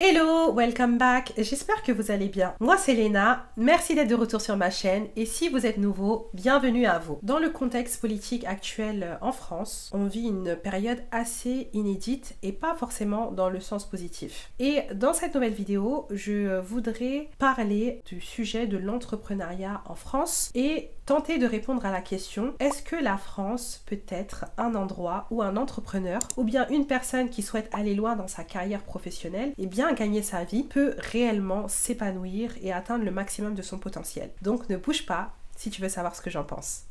Hello, welcome back, j'espère que vous allez bien. Moi c'est Léna, merci d'être de retour sur ma chaîne et si vous êtes nouveau, bienvenue à vous. Dans le contexte politique actuel en France, on vit une période assez inédite et pas forcément dans le sens positif. Et dans cette nouvelle vidéo, je voudrais parler du sujet de l'entrepreneuriat en France et tenter de répondre à la question, est-ce que la France peut être un endroit où un entrepreneur ou bien une personne qui souhaite aller loin dans sa carrière professionnelle et bien gagner sa vie peut réellement s'épanouir et atteindre le maximum de son potentiel. Donc ne bouge pas si tu veux savoir ce que j'en pense.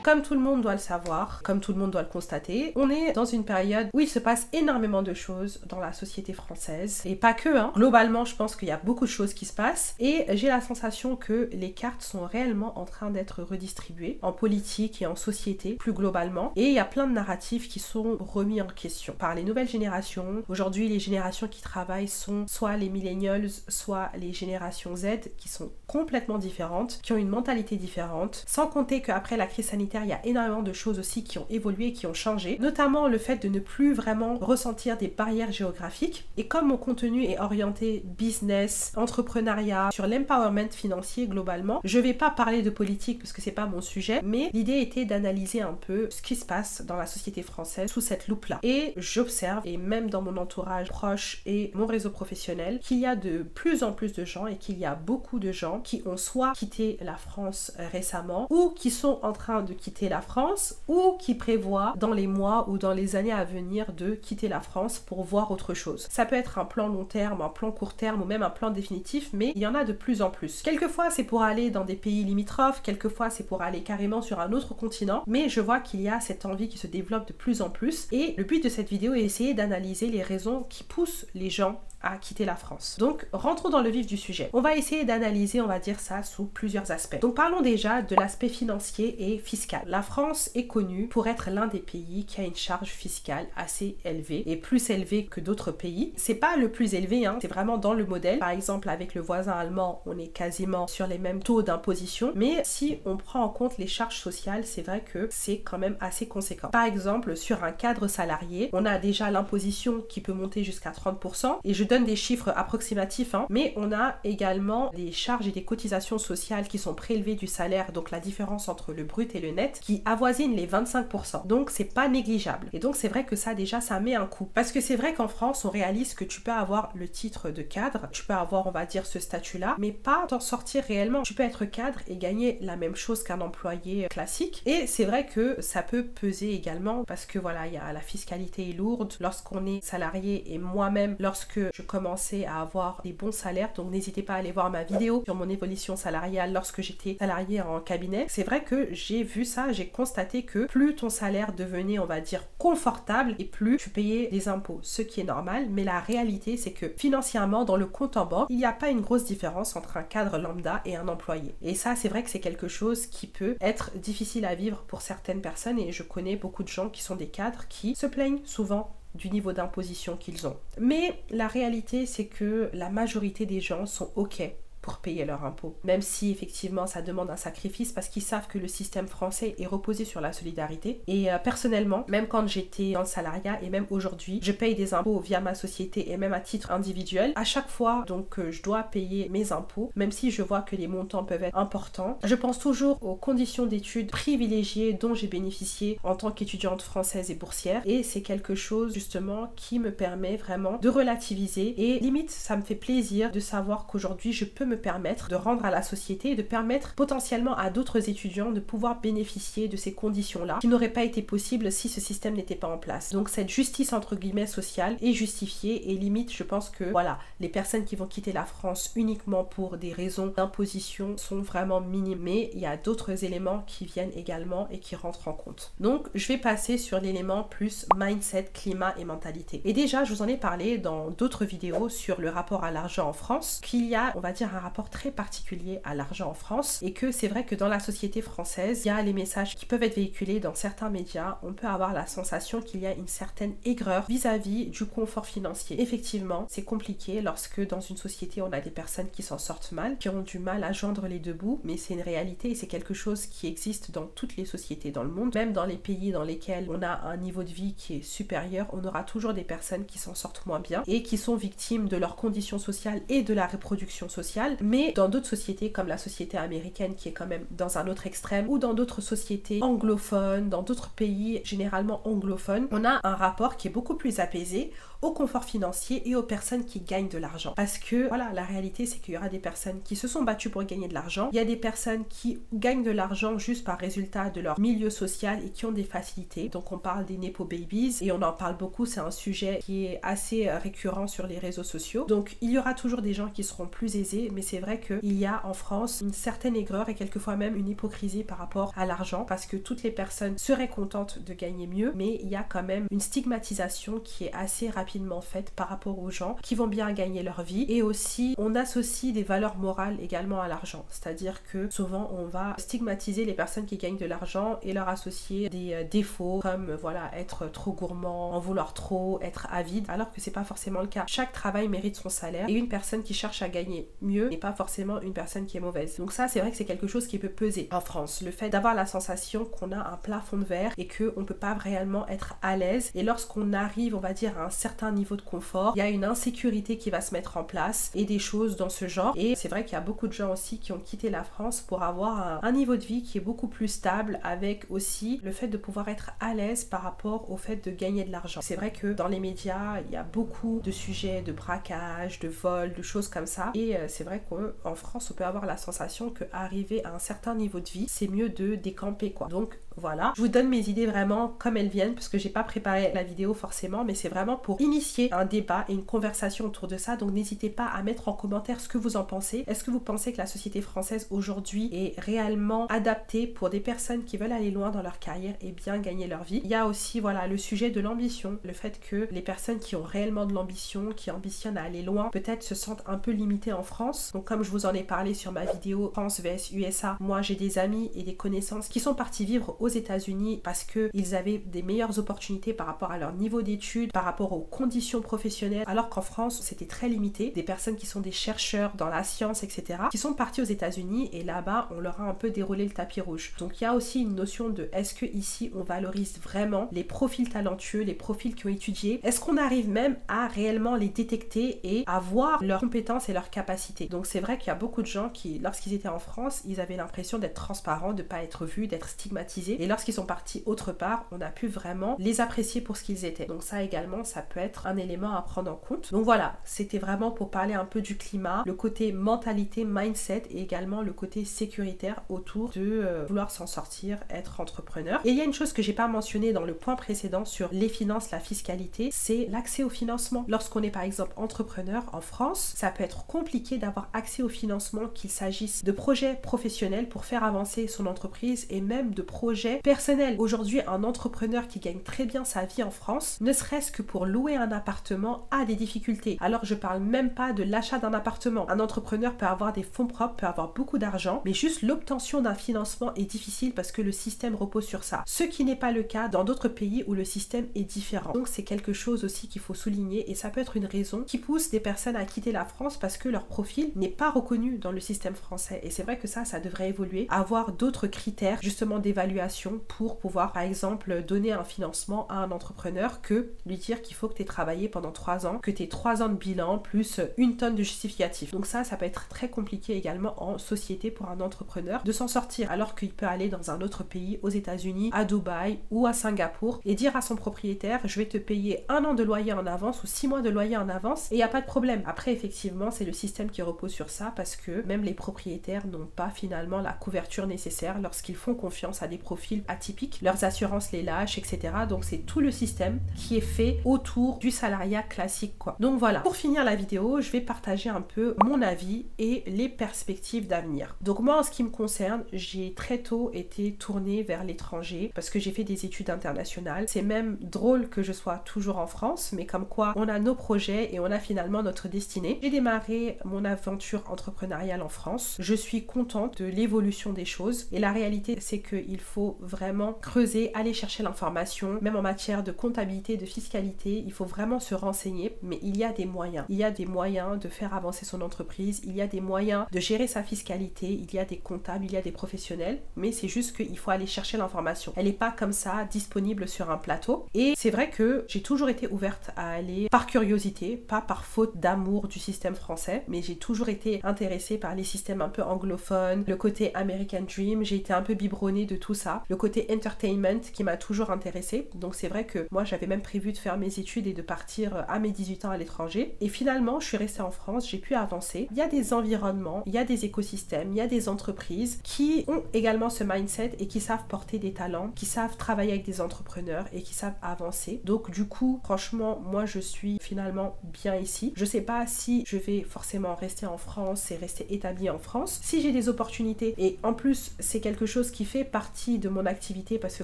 Comme tout le monde doit le savoir, comme tout le monde doit le constater, on est dans une période où il se passe énormément de choses dans la société française. Et pas que, hein. Globalement, je pense qu'il y a beaucoup de choses qui se passent. Et j'ai la sensation que les cartes sont réellement en train d'être redistribuées en politique et en société, plus globalement. Et il y a plein de narratifs qui sont remis en question par les nouvelles générations. Aujourd'hui, les générations qui travaillent sont soit les millennials, soit les générations Z, qui sont complètement différentes, qui ont une mentalité différente. Sans compter qu'après la crise sanitaire, il y a énormément de choses aussi qui ont évolué, qui ont changé, notamment le fait de ne plus vraiment ressentir des barrières géographiques. Et comme mon contenu est orienté business, entrepreneuriat, sur l'empowerment financier globalement, je vais pas parler de politique parce que c'est pas mon sujet, mais l'idée était d'analyser un peu ce qui se passe dans la société française sous cette loupe-là. Et j'observe, et même dans mon entourage proche et mon réseau professionnel, qu'il y a de plus en plus de gens et qu'il y a beaucoup de gens qui ont soit quitté la France récemment ou qui sont en train de quitter la France ou qui prévoient dans les mois ou dans les années à venir de quitter la France pour voir autre chose. Ça peut être un plan long terme, un plan court terme ou même un plan définitif, mais il y en a de plus en plus. Quelquefois c'est pour aller dans des pays limitrophes, quelquefois c'est pour aller carrément sur un autre continent, mais je vois qu'il y a cette envie qui se développe de plus en plus et le but de cette vidéo est d'essayer d'analyser les raisons qui poussent les gens à quitter la France. Donc rentrons dans le vif du sujet. On va essayer d'analyser, on va dire ça, sous plusieurs aspects. Donc parlons déjà de l'aspect financier et fiscal. La France est connue pour être l'un des pays qui a une charge fiscale assez élevée et plus élevée que d'autres pays. C'est pas le plus élevé, hein, c'est vraiment dans le modèle. Par exemple avec le voisin allemand, on est quasiment sur les mêmes taux d'imposition, mais si on prend en compte les charges sociales, c'est vrai que c'est quand même assez conséquent. Par exemple, sur un cadre salarié, on a déjà l'imposition qui peut monter jusqu'à 30% et je donne des chiffres approximatifs, hein, mais on a également des charges et des cotisations sociales qui sont prélevées du salaire, donc la différence entre le brut et le net, qui avoisine les 25%. Donc c'est pas négligeable. Et donc c'est vrai que ça déjà, ça met un coup. Parce que c'est vrai qu'en France, on réalise que tu peux avoir le titre de cadre, tu peux avoir, on va dire, ce statut-là, mais pas t'en sortir réellement. Tu peux être cadre et gagner la même chose qu'un employé classique. Et c'est vrai que ça peut peser également, parce que voilà, il y a la fiscalité est lourde lorsqu'on est salarié et moi-même, lorsque je commençais à avoir des bons salaires, donc n'hésitez pas à aller voir ma vidéo sur mon évolution salariale lorsque j'étais salariée en cabinet. C'est vrai que j'ai vu ça, j'ai constaté que plus ton salaire devenait, on va dire, confortable et plus tu payais des impôts, ce qui est normal, mais la réalité c'est que financièrement, dans le compte en banque, il n'y a pas une grosse différence entre un cadre lambda et un employé. Et ça, c'est vrai que c'est quelque chose qui peut être difficile à vivre pour certaines personnes et je connais beaucoup de gens qui sont des cadres qui se plaignent souvent du niveau d'imposition qu'ils ont. Mais la réalité, c'est que la majorité des gens sont OK pour payer leur impôt. Même si effectivement ça demande un sacrifice parce qu'ils savent que le système français est reposé sur la solidarité. Et personnellement, même quand j'étais dans le salariat et même aujourd'hui, je paye des impôts via ma société et même à titre individuel. À chaque fois donc je dois payer mes impôts, même si je vois que les montants peuvent être importants. Je pense toujours aux conditions d'études privilégiées dont j'ai bénéficié en tant qu'étudiante française et boursière. Et c'est quelque chose justement qui me permet vraiment de relativiser et limite ça me fait plaisir de savoir qu'aujourd'hui je peux me permettre de rendre à la société et de permettre potentiellement à d'autres étudiants de pouvoir bénéficier de ces conditions-là qui n'auraient pas été possibles si ce système n'était pas en place. Donc cette justice entre guillemets sociale est justifiée et limite je pense que voilà, les personnes qui vont quitter la France uniquement pour des raisons d'imposition sont vraiment minimes, mais il y a d'autres éléments qui viennent également et qui rentrent en compte. Donc je vais passer sur l'élément plus mindset, climat et mentalité. Et déjà je vous en ai parlé dans d'autres vidéos sur le rapport à l'argent en France, qu'il y a, on va dire, un rapport très particulier à l'argent en France et que c'est vrai que dans la société française, il y a les messages qui peuvent être véhiculés dans certains médias, on peut avoir la sensation qu'il y a une certaine aigreur vis-à-vis du confort financier. Effectivement, c'est compliqué lorsque dans une société on a des personnes qui s'en sortent mal, qui ont du mal à joindre les deux bouts, mais c'est une réalité et c'est quelque chose qui existe dans toutes les sociétés dans le monde. Même dans les pays dans lesquels on a un niveau de vie qui est supérieur, on aura toujours des personnes qui s'en sortent moins bien et qui sont victimes de leurs conditions sociales et de la reproduction sociale. Mais dans d'autres sociétés comme la société américaine qui est quand même dans un autre extrême, ou dans d'autres sociétés anglophones, dans d'autres pays généralement anglophones, on a un rapport qui est beaucoup plus apaisé au confort financier et aux personnes qui gagnent de l'argent. Parce que voilà, la réalité c'est qu'il y aura des personnes qui se sont battues pour gagner de l'argent, il y a des personnes qui gagnent de l'argent juste par résultat de leur milieu social et qui ont des facilités. Donc on parle des nepo babies et on en parle beaucoup, c'est un sujet qui est assez récurrent sur les réseaux sociaux. Donc il y aura toujours des gens qui seront plus aisés, mais c'est vrai qu'il y a en France une certaine aigreur et quelquefois même une hypocrisie par rapport à l'argent, parce que toutes les personnes seraient contentes de gagner mieux, mais il y a quand même une stigmatisation qui est assez rapidement faite par rapport aux gens qui vont bien gagner leur vie. Et aussi on associe des valeurs morales également à l'argent, c'est-à-dire que souvent on va stigmatiser les personnes qui gagnent de l'argent et leur associer des défauts comme voilà, être trop gourmand, en vouloir trop, être avide, alors que c'est pas forcément le cas. Chaque travail mérite son salaire et une personne qui cherche à gagner mieux n'est pas forcément une personne qui est mauvaise. Donc ça, c'est vrai que c'est quelque chose qui peut peser en France, le fait d'avoir la sensation qu'on a un plafond de verre et qu'on peut pas réellement être à l'aise. Et lorsqu'on arrive, on va dire, à un certain niveau de confort, il y a une insécurité qui va se mettre en place et des choses dans ce genre. Et c'est vrai qu'il y a beaucoup de gens aussi qui ont quitté la France pour avoir un niveau de vie qui est beaucoup plus stable, avec aussi le fait de pouvoir être à l'aise par rapport au fait de gagner de l'argent. C'est vrai que dans les médias, il y a beaucoup de sujets de braquage, de vol, de choses comme ça. Et c'est vrai qu'en France, on peut avoir la sensation qu'arriver à un certain niveau de vie, c'est mieux de décamper quoi. Donc voilà, je vous donne mes idées vraiment comme elles viennent parce que j'ai pas préparé la vidéo forcément, mais c'est vraiment pour initier un débat et une conversation autour de ça. Donc n'hésitez pas à mettre en commentaire ce que vous en pensez. Est-ce que vous pensez que la société française aujourd'hui est réellement adaptée pour des personnes qui veulent aller loin dans leur carrière et bien gagner leur vie? Il y a aussi voilà le sujet de l'ambition, le fait que les personnes qui ont réellement de l'ambition, qui ambitionnent à aller loin, peut-être se sentent un peu limitées en France. Donc comme je vous en ai parlé sur ma vidéo France vs USA, moi j'ai des amis et des connaissances qui sont partis vivre aux États-Unis parce qu'ils avaient des meilleures opportunités par rapport à leur niveau d'études, par rapport aux conditions professionnelles, alors qu'en France c'était très limité. Des personnes qui sont des chercheurs dans la science, etc., qui sont partis aux États-Unis et là-bas on leur a un peu déroulé le tapis rouge. Donc il y a aussi une notion de est-ce que ici on valorise vraiment les profils talentueux, les profils qui ont étudié, est-ce qu'on arrive même à réellement les détecter et à voir leurs compétences et leurs capacités. Donc c'est vrai qu'il y a beaucoup de gens qui, lorsqu'ils étaient en France, ils avaient l'impression d'être transparents, de pas être vus, d'être stigmatisés, et lorsqu'ils sont partis autre part, on a pu vraiment les apprécier pour ce qu'ils étaient. Donc ça également, ça peut être un élément à prendre en compte. Donc voilà, c'était vraiment pour parler un peu du climat, le côté mentalité, mindset, et également le côté sécuritaire autour de vouloir s'en sortir, être entrepreneur. Et il y a une chose que j'ai pas mentionnée dans le point précédent sur les finances, la fiscalité, c'est l'accès au financement. Lorsqu'on est par exemple entrepreneur en France, ça peut être compliqué d'avoir accès au financement, qu'il s'agisse de projets professionnels pour faire avancer son entreprise et même de projets personnels. Aujourd'hui, un entrepreneur qui gagne très bien sa vie en France, ne serait-ce que pour louer un appartement, a des difficultés. Alors je parle même pas de l'achat d'un appartement. Un entrepreneur peut avoir des fonds propres, peut avoir beaucoup d'argent, mais juste l'obtention d'un financement est difficile parce que le système repose sur ça. Ce qui n'est pas le cas dans d'autres pays où le système est différent. Donc c'est quelque chose aussi qu'il faut souligner et ça peut être une raison qui pousse des personnes à quitter la France parce que leur profil n'est pas reconnu dans le système français. Et c'est vrai que ça devrait évoluer, avoir d'autres critères justement d'évaluation pour pouvoir par exemple donner un financement à un entrepreneur que lui dire qu'il faut que tu aies travaillé pendant 3 ans, que tu aies 3 ans de bilan plus 1 tonne de justificatif. Donc ça peut être très compliqué également en société pour un entrepreneur de s'en sortir, alors qu'il peut aller dans un autre pays, aux États-Unis, à Dubaï ou à Singapour et dire à son propriétaire je vais te payer 1 an de loyer en avance ou 6 mois de loyer en avance et il n'y a pas de problème. Après effectivement c'est le système qui repose sur ça parce que même les propriétaires n'ont pas finalement la couverture nécessaire lorsqu'ils font confiance à des profils profils atypiques, leurs assurances les lâchent, etc. Donc c'est tout le système qui est fait autour du salariat classique, quoi. Donc voilà, pour finir la vidéo, je vais partager un peu mon avis et les perspectives d'avenir. Donc moi, en ce qui me concerne, j'ai très tôt été tournée vers l'étranger parce que j'ai fait des études internationales. C'est même drôle que je sois toujours en France, mais comme quoi on a nos projets et on a finalement notre destinée. J'ai démarré mon aventure entrepreneuriale en France. Je suis contente de l'évolution des choses et la réalité, c'est qu'il faut vraiment creuser, aller chercher l'information, même en matière de comptabilité, de fiscalité, il faut vraiment se renseigner, mais il y a des moyens. Il y a des moyens de faire avancer son entreprise, il y a des moyens de gérer sa fiscalité, il y a des comptables, il y a des professionnels, mais c'est juste qu'il faut aller chercher l'information. Elle n'est pas comme ça disponible sur un plateau. Et c'est vrai que j'ai toujours été ouverte à aller par curiosité, pas par faute d'amour du système français, mais j'ai toujours été intéressée par les systèmes un peu anglophones, le côté American Dream, j'ai été un peu biberonnée de tout ça, le côté entertainment qui m'a toujours intéressée. Donc c'est vrai que moi j'avais même prévu de faire mes études et de partir à mes 18 ans à l'étranger. Et finalement je suis restée en France, j'ai pu avancer. Il y a des environnements, il y a des écosystèmes, il y a des entreprises qui ont également ce mindset et qui savent porter des talents, qui savent travailler avec des entrepreneurs et qui savent avancer. Donc du coup, franchement, moi je suis finalement bien ici. Je sais pas si je vais forcément rester en France et rester établie en France. Si j'ai des opportunités, et en plus c'est quelque chose qui fait partie de mon activité parce que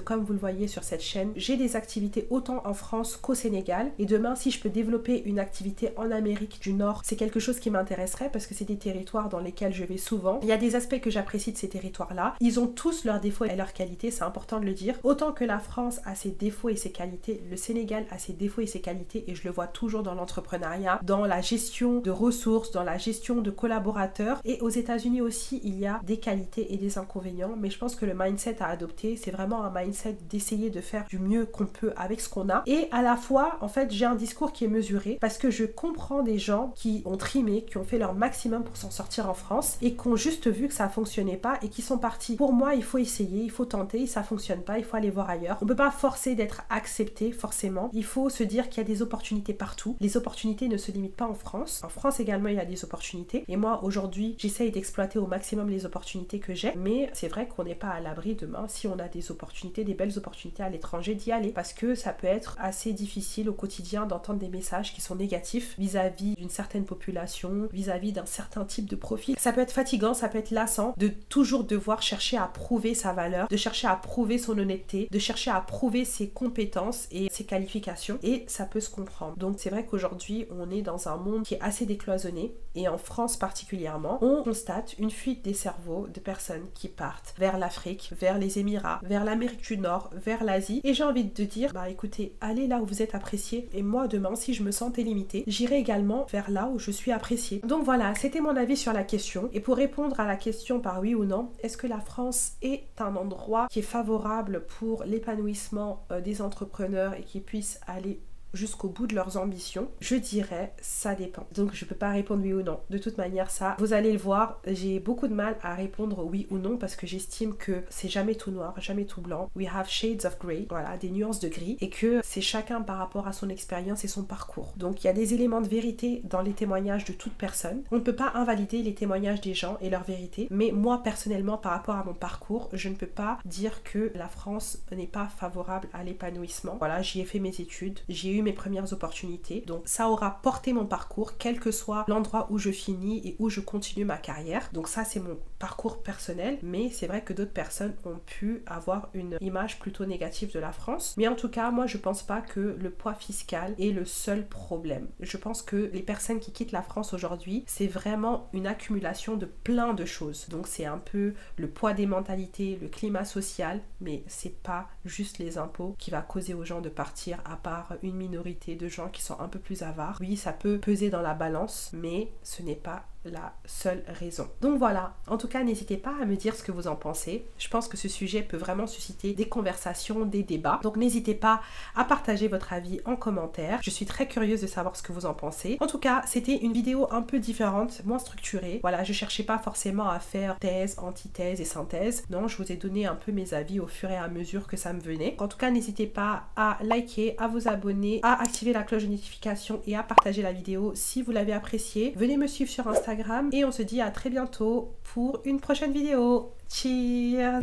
comme vous le voyez sur cette chaîne, j'ai des activités autant en France qu'au Sénégal. Et demain, si je peux développer une activité en Amérique du Nord, c'est quelque chose qui m'intéresserait parce que c'est des territoires dans lesquels je vais souvent. Il y a des aspects que j'apprécie de ces territoires-là. Ils ont tous leurs défauts et leurs qualités, c'est important de le dire. Autant que la France a ses défauts et ses qualités, le Sénégal a ses défauts et ses qualités, et je le vois toujours dans l'entrepreneuriat, dans la gestion de ressources, dans la gestion de collaborateurs. Et aux États-Unis aussi, il y a des qualités et des inconvénients, mais je pense que le mindset à adopter, c'est vraiment un mindset d'essayer de faire du mieux qu'on peut avec ce qu'on a. Et à la fois, en fait, j'ai un discours qui est mesuré parce que je comprends des gens qui ont trimé, qui ont fait leur maximum pour s'en sortir en France et qui ont juste vu que ça fonctionnait pas et qui sont partis. Pour moi, il faut essayer, il faut tenter, ça fonctionne pas, il faut aller voir ailleurs. On peut pas forcer d'être accepté forcément. Il faut se dire qu'il y a des opportunités partout. Les opportunités ne se limitent pas en France. En France également, il y a des opportunités. Et moi, aujourd'hui, j'essaye d'exploiter au maximum les opportunités que j'ai. Mais c'est vrai qu'on n'est pas à l'abri demain, si on a des opportunités, des belles opportunités à l'étranger, d'y aller. Parce que ça peut être assez difficile au quotidien d'entendre des messages qui sont négatifs vis-à-vis d'une certaine population, vis-à-vis d'un certain type de profil. Ça peut être fatigant, ça peut être lassant de toujours devoir chercher à prouver sa valeur, de chercher à prouver son honnêteté, de chercher à prouver ses compétences et ses qualifications, et ça peut se comprendre. Donc c'est vrai qu'aujourd'hui on est dans un monde qui est assez décloisonné, et en France particulièrement, on constate une fuite des cerveaux de personnes qui partent vers l'Afrique, vers les Émirats, vers l'Amérique du Nord, vers l'Asie, et j'ai envie de dire, bah écoutez, allez là où vous êtes apprécié, et moi demain, si je me sentais limitée, j'irai également vers là où je suis appréciée. Donc voilà, c'était mon avis sur la question, et pour répondre à la question par oui ou non, est-ce que la France est un endroit qui est favorable pour l'épanouissement des entrepreneurs et qui puissent aller jusqu'au bout de leurs ambitions? Je dirais ça dépend. Donc je peux pas répondre oui ou non. De toute manière, ça, vous allez le voir, j'ai beaucoup de mal à répondre oui ou non parce que j'estime que c'est jamais tout noir, jamais tout blanc. We have shades of grey, voilà, des nuances de gris, et que c'est chacun par rapport à son expérience et son parcours. Donc il y a des éléments de vérité dans les témoignages de toute personne. On ne peut pas invalider les témoignages des gens et leur vérité, mais moi personnellement, par rapport à mon parcours, je ne peux pas dire que la France n'est pas favorable à l'épanouissement. Voilà, j'y ai fait mes études, j'ai eu mes premières opportunités, donc ça aura porté mon parcours quel que soit l'endroit où je finis et où je continue ma carrière. Donc ça c'est mon parcours personnel, mais c'est vrai que d'autres personnes ont pu avoir une image plutôt négative de la France. Mais en tout cas, moi je pense pas que le poids fiscal est le seul problème. Je pense que les personnes qui quittent la France aujourd'hui, c'est vraiment une accumulation de plein de choses. Donc c'est un peu le poids des mentalités, le climat social, mais c'est pas juste les impôts qui va causer aux gens de partir, à part une minorité de gens qui sont un peu plus avares. Oui, ça peut peser dans la balance, mais ce n'est pas la seule raison. Donc voilà, en tout cas n'hésitez pas à me dire ce que vous en pensez. Je pense que ce sujet peut vraiment susciter des conversations, des débats, donc n'hésitez pas à partager votre avis en commentaire. Je suis très curieuse de savoir ce que vous en pensez. En tout cas, c'était une vidéo un peu différente, moins structurée. Voilà, je cherchais pas forcément à faire thèse, antithèse et synthèse. Non, je vous ai donné un peu mes avis au fur et à mesure que ça me venait. En tout cas, n'hésitez pas à liker, à vous abonner, à activer la cloche de notification et à partager la vidéo si vous l'avez appréciée. Venez me suivre sur Instagram et on se dit à très bientôt pour une prochaine vidéo. Cheers!